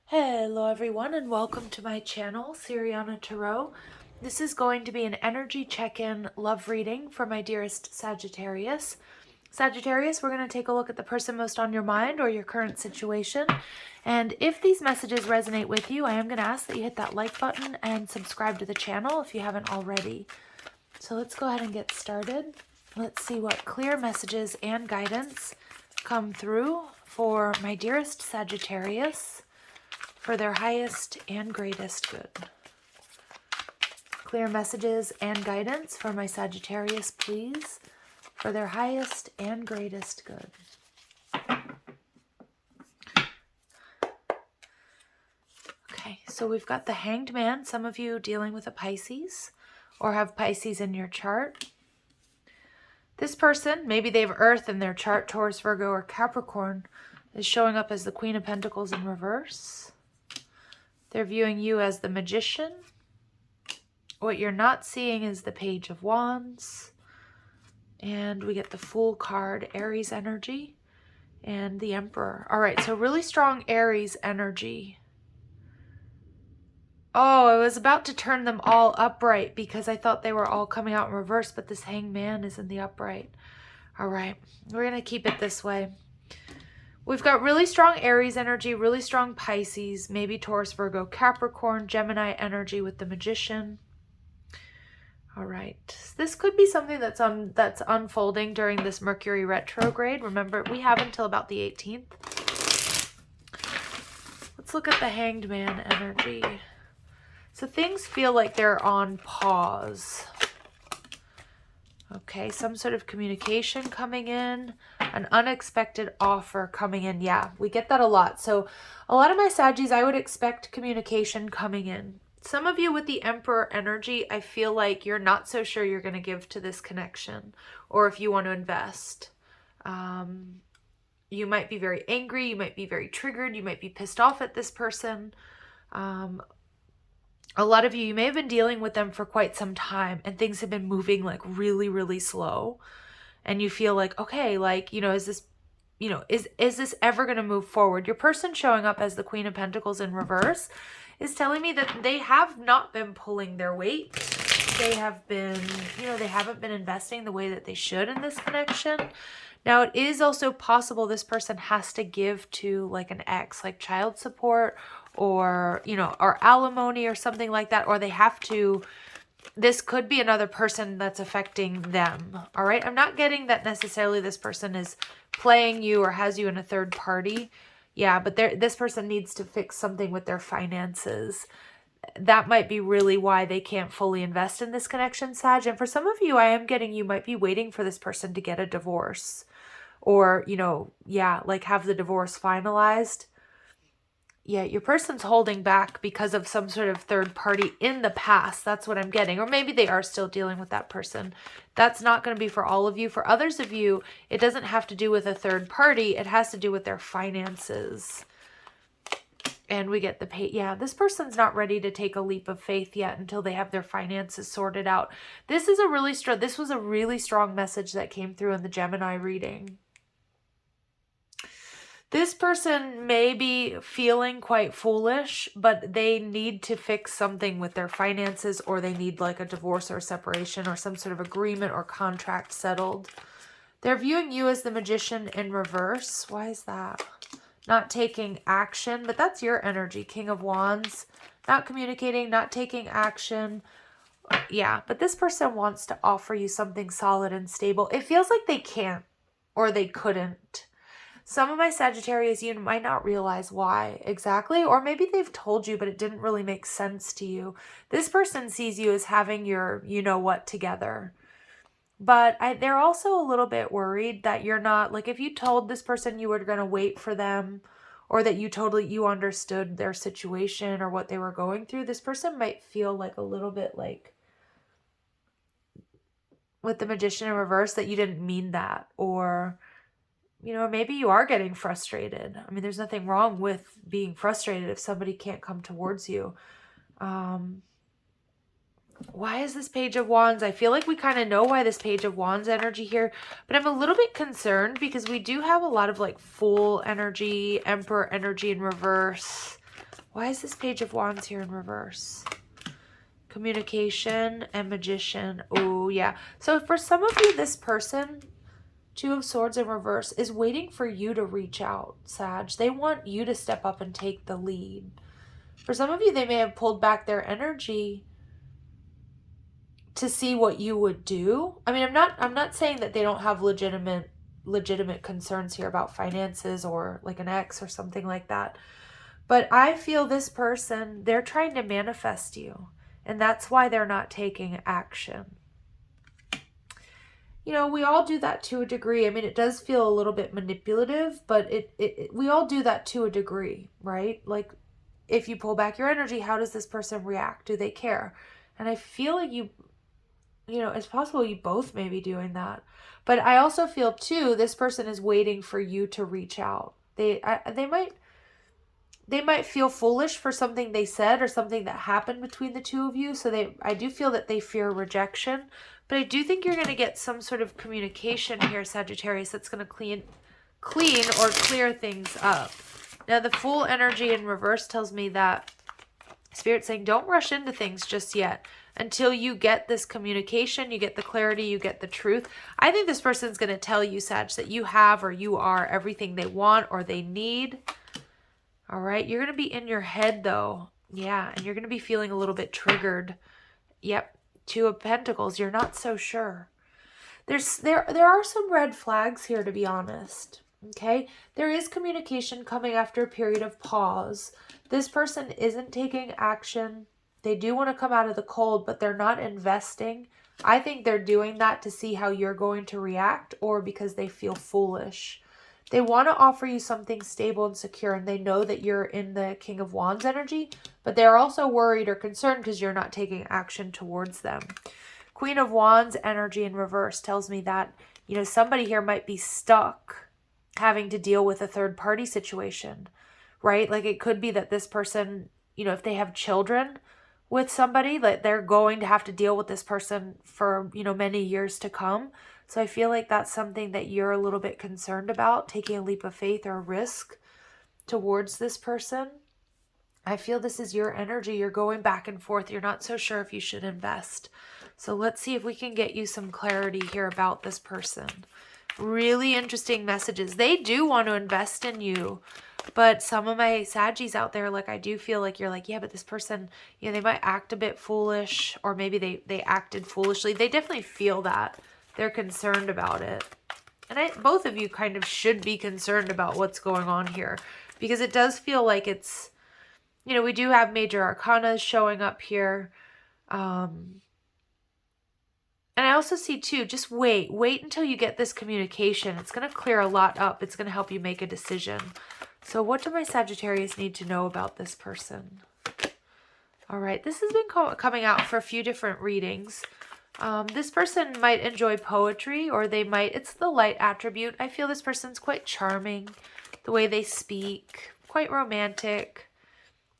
Hello everyone and welcome to my channel, Siriana Tarot. This is going to be an energy check-in love reading for my dearest Sagittarius. Sagittarius, we're going to take a look at the person most on your mind or your current situation. And if these messages resonate with you, I am going to ask that you hit that like button and subscribe to the channel if you haven't already. So let's go ahead and get started. Let's see what clear messages and guidance come through for my dearest Sagittarius for their highest and greatest good. Clear messages and guidance for my Sagittarius, please, for their highest and greatest good. Okay, so we've got the Hanged Man, some of you dealing with a Pisces or have Pisces in your chart. This person, maybe they have Earth in their chart, Taurus, Virgo, or Capricorn, is showing up as the Queen of Pentacles in reverse. They're viewing you as the Magician. What you're not seeing is the Page of Wands. And we get the Fool card, Aries energy, and the Emperor. All right, so really strong Aries energy. Oh, I was about to turn them all upright because I thought they were all coming out in reverse, but this Hanged Man is in the upright. All right, we're going to keep it this way. We've got really strong Aries energy, really strong Pisces, maybe Taurus, Virgo, Capricorn, Gemini energy with the Magician. All right. This could be something that's unfolding during this Mercury retrograde. Remember, we have until about the 18th. Let's look at the Hanged Man energy. So things feel like they're on pause. Okay, some sort of communication coming in, an unexpected offer coming in. Yeah, we get that a lot. So a lot of my Saggies, I would expect communication coming in. Some of you with the Emperor energy, I feel like you're not so sure you're going to give to this connection or if you want to invest. You might be very angry. You might be very triggered. You might be pissed off at this person. A lot of you may have been dealing with them for quite some time and things have been moving like really, really slow. And you feel like, okay, like, is this, is this ever going to move forward? Your person showing up as the Queen of Pentacles in reverse is telling me that they have not been pulling their weight. They have been, they haven't been investing the way that they should in this connection. Now, it is also possible this person has to give to like an ex, like child support or, or alimony or something like that, or they have to, this could be another person that's affecting them. All right. I'm not getting that necessarily this person is playing you or has you in a third party. Yeah, but this person needs to fix something with their finances. That might be really why they can't fully invest in this connection, Sag. And for some of you, I am getting you might be waiting for this person to get a divorce or, like have the divorce finalized. Yeah, your person's holding back because of some sort of third party in the past. That's what I'm getting. Or maybe they are still dealing with that person. That's not going to be for all of you. For others of you, it doesn't have to do with a third party. It has to do with their finances. And we get the pay. Yeah, this person's not ready to take a leap of faith yet until they have their finances sorted out. This was a really strong message that came through in the Gemini reading. This person may be feeling quite foolish, but they need to fix something with their finances, or they need like a divorce or separation or some sort of agreement or contract settled. They're viewing you as the Magician in reverse. Why is that? Not taking action, but that's your energy. King of Wands, not communicating, not taking action. Yeah, but this person wants to offer you something solid and stable. It feels like they can't or they couldn't. Some of my Sagittarius, you might not realize why exactly, or maybe they've told you, but it didn't really make sense to you. This person sees you as having your you-know-what together. But they're also a little bit worried that you're not, like if you told this person you were going to wait for them, or that you understood their situation or what they were going through, this person might feel like a little bit like, with the Magician in reverse, that you didn't mean that, or maybe you are getting frustrated. I mean, there's nothing wrong with being frustrated if somebody can't come towards you. Why is this Page of Wands? I feel like we kind of know why this Page of Wands energy here, but I'm a little bit concerned because we do have a lot of like Fool energy, Emperor energy in reverse. Why is this Page of Wands here in reverse? Communication and Magician. Oh, yeah. So for some of you, this person, Two of Swords in reverse, is waiting for you to reach out, Sag. They want you to step up and take the lead. For some of you, they may have pulled back their energy to see what you would do. I mean, I'm not saying that they don't have legitimate concerns here about finances or like an ex or something like that. But I feel this person, they're trying to manifest you, and that's why they're not taking action. You know, we all do that to a degree. I mean, it does feel a little bit manipulative, but we all do that to a degree, right? Like, if you pull back your energy, how does this person react? Do they care? And I feel like you know, it's possible you both may be doing that. But I also feel, too, this person is waiting for you to reach out. They might feel foolish for something they said or something that happened between the two of you. So I do feel that they fear rejection. But I do think you're going to get some sort of communication here, Sagittarius, that's going to clean or clear things up. Now, the Fool energy in reverse tells me that Spirit's saying don't rush into things just yet until you get this communication, you get the clarity, you get the truth. I think this person's going to tell you, Sag, that you have or you are everything they want or they need. All right, you're going to be in your head, though. Yeah, and you're going to be feeling a little bit triggered. Yep, Two of Pentacles, you're not so sure. There are some red flags here, to be honest. Okay, there is communication coming after a period of pause. This person isn't taking action. They do want to come out of the cold, but they're not investing. I think they're doing that to see how you're going to react or because they feel foolish. They want to offer you something stable and secure, and they know that you're in the King of Wands energy, but they're also worried or concerned because you're not taking action towards them. Queen of Wands energy in reverse tells me that, you know, somebody here might be stuck having to deal with a third party situation, right? Like it could be that this person, you know, if they have children with somebody, like they're going to have to deal with this person for, you know, many years to come. So I feel like that's something that you're a little bit concerned about, taking a leap of faith or risk towards this person. I feel this is your energy. You're going back and forth. You're not so sure if you should invest. So let's see if we can get you some clarity here about this person. Really interesting messages. They do want to invest in you. But some of my Saggies out there, like I do feel like you're like, yeah, but this person, you know, they might act a bit foolish, or maybe they acted foolishly. They definitely feel that. They're concerned about it. And both of you kind of should be concerned about what's going on here, because it does feel like it's, you know, we do have major arcanas showing up here. And I also see too, just wait until you get this communication. It's going to clear a lot up. It's going to help you make a decision. So what do my Sagittarius need to know about this person? All right, this has been coming out for a few different readings. This person might enjoy poetry, or it's the light attribute. I feel this person's quite charming, the way they speak, quite romantic.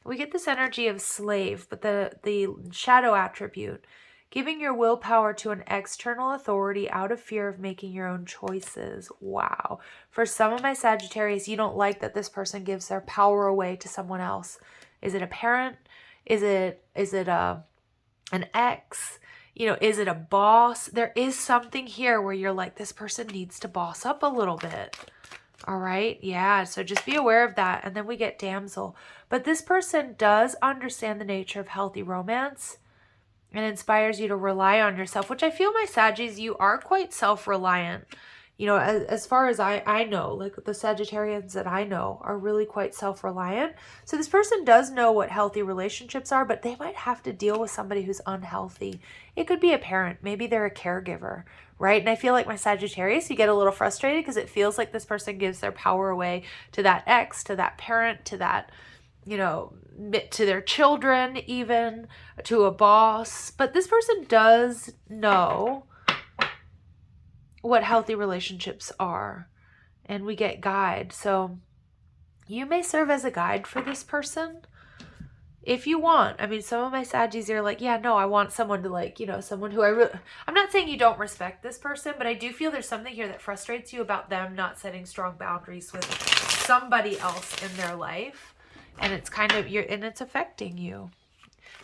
We get this energy of slave, but the shadow attribute, giving your willpower to an external authority out of fear of making your own choices. Wow. For some of my Sagittarius, you don't like that this person gives their power away to someone else. Is it a parent? Is it an ex? You know, is it a boss? There is something here where you're like, this person needs to boss up a little bit. All right. Yeah. So just be aware of that. And then we get damsel. But this person does understand the nature of healthy romance and inspires you to rely on yourself, which I feel, my Saggies, you are quite self-reliant. You know, as far as I know, like the Sagittarians that I know are really quite self-reliant. So this person does know what healthy relationships are, but they might have to deal with somebody who's unhealthy. It could be a parent. Maybe they're a caregiver, right? And I feel like my Sagittarius, you get a little frustrated because it feels like this person gives their power away to that ex, to that parent, to that, you know, to their children, even to a boss. But this person does know what healthy relationships are, and we get guide. So you may serve as a guide for this person if you want. I mean, some of my Saggies are like, yeah, no, I want someone to, like, you know, someone who I'm not saying you don't respect this person, but I do feel there's something here that frustrates you about them not setting strong boundaries with somebody else in their life. And it's kind of, and it's affecting you.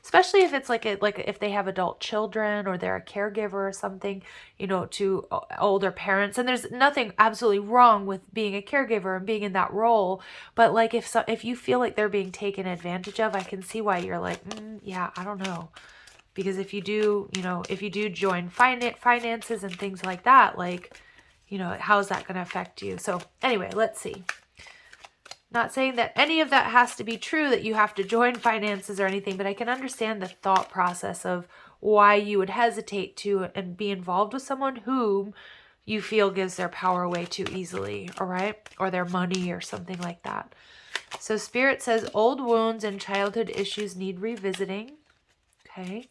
Especially if it's like if they have adult children or they're a caregiver or something, you know, to older parents. And there's nothing absolutely wrong with being a caregiver and being in that role. But like if you feel like they're being taken advantage of, I can see why you're like, yeah, I don't know. Because if you do, you know, if you do join finances and things like that, like, you know, how's that going to affect you? So anyway, let's see. Not saying that any of that has to be true, that you have to join finances or anything, but I can understand the thought process of why you would hesitate to and be involved with someone whom you feel gives their power away too easily, all right? Or their money or something like that. So Spirit says old wounds and childhood issues need revisiting. Okay.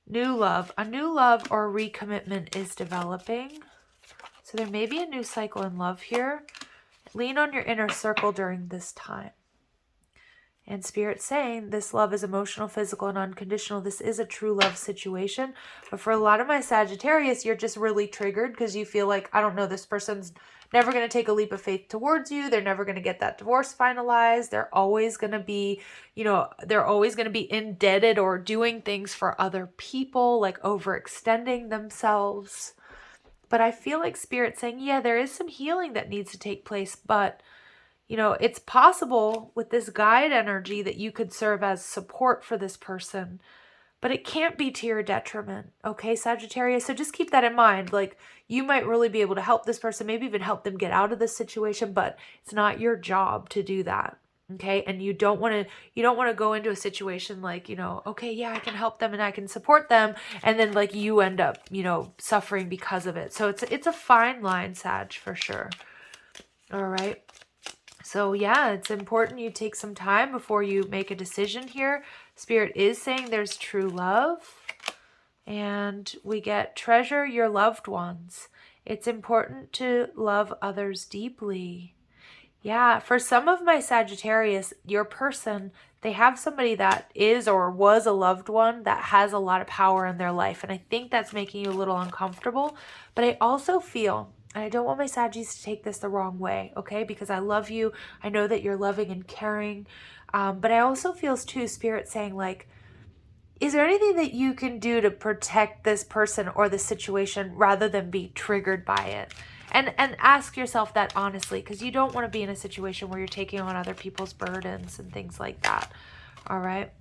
New love. A new love or recommitment is developing. So there may be a new cycle in love here. Lean on your inner circle during this time. And Spirit saying this love is emotional, physical, and unconditional. This is a true love situation. But for a lot of my Sagittarius, you're just really triggered because you feel like, I don't know, this person's never going to take a leap of faith towards you. They're never going to get that divorce finalized. They're always going to be, you know, they're always going to be indebted or doing things for other people, like overextending themselves. But I feel like Spirit saying, yeah, there is some healing that needs to take place, but, you know, it's possible with this guide energy that you could serve as support for this person, but it can't be to your detriment. Okay, Sagittarius? So just keep that in mind. Like, you might really be able to help this person, maybe even help them get out of this situation, but it's not your job to do that. Okay. And you don't want to go into a situation like, you know, okay, yeah, I can help them and I can support them. And then like you end up, you know, suffering because of it. So it's a fine line, Sag, for sure. All right. So yeah, it's important you take some time before you make a decision here. Spirit is saying there's true love. And we get treasure your loved ones. It's important to love others deeply. Yeah, for some of my Sagittarius, your person, they have somebody that is or was a loved one that has a lot of power in their life. And I think that's making you a little uncomfortable. But I also feel, and I don't want my Saggies to take this the wrong way, okay? Because I love you. I know that you're loving and caring. But I also feel too, Spirit saying like, is there anything that you can do to protect this person or the situation rather than be triggered by it? And ask yourself that honestly, because you don't want to be in a situation where you're taking on other people's burdens and things like that. All right.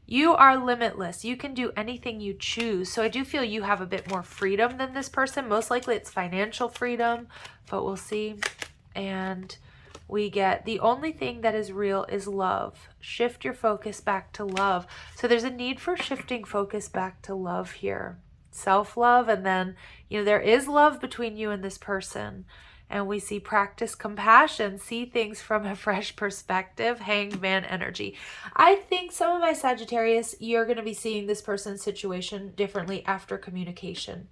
You are limitless. You can do anything you choose. So I do feel you have a bit more freedom than this person. Most likely it's financial freedom, but we'll see. And we get the only thing that is real is love. Shift your focus back to love. So there's a need for shifting focus back to love here. Self-love, and then, you know, there is love between you and this person. And we see practice compassion, see things from a fresh perspective, hanged man energy. I think some of my Sagittarius, you're going to be seeing this person's situation differently after communication.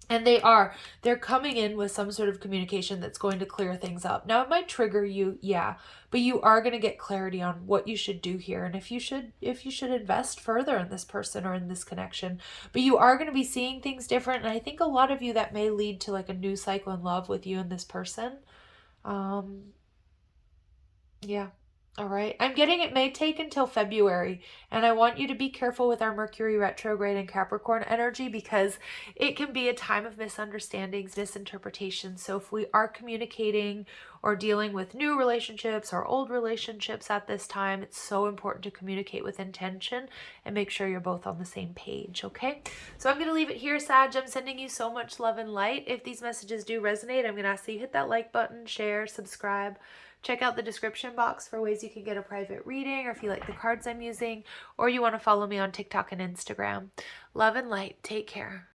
And they're coming in with some sort of communication that's going to clear things up. Now, it might trigger you, yeah, but you are going to get clarity on what you should do here. And if you should invest further in this person or in this connection, but you are going to be seeing things different. And I think a lot of you that may lead to like a new cycle in love with you and this person. Yeah. All right. I'm getting it may take until February, and I want you to be careful with our Mercury retrograde and Capricorn energy because it can be a time of misunderstandings, misinterpretations. So if we are communicating or dealing with new relationships or old relationships at this time, it's so important to communicate with intention and make sure you're both on the same page, okay? So I'm going to leave it here, Sag. I'm sending you so much love and light. If these messages do resonate, I'm going to ask that you hit that like button, share, subscribe. Check out the description box for ways you can get a private reading, or if you like the cards I'm using, or you want to follow me on TikTok and Instagram. Love and light. Take care.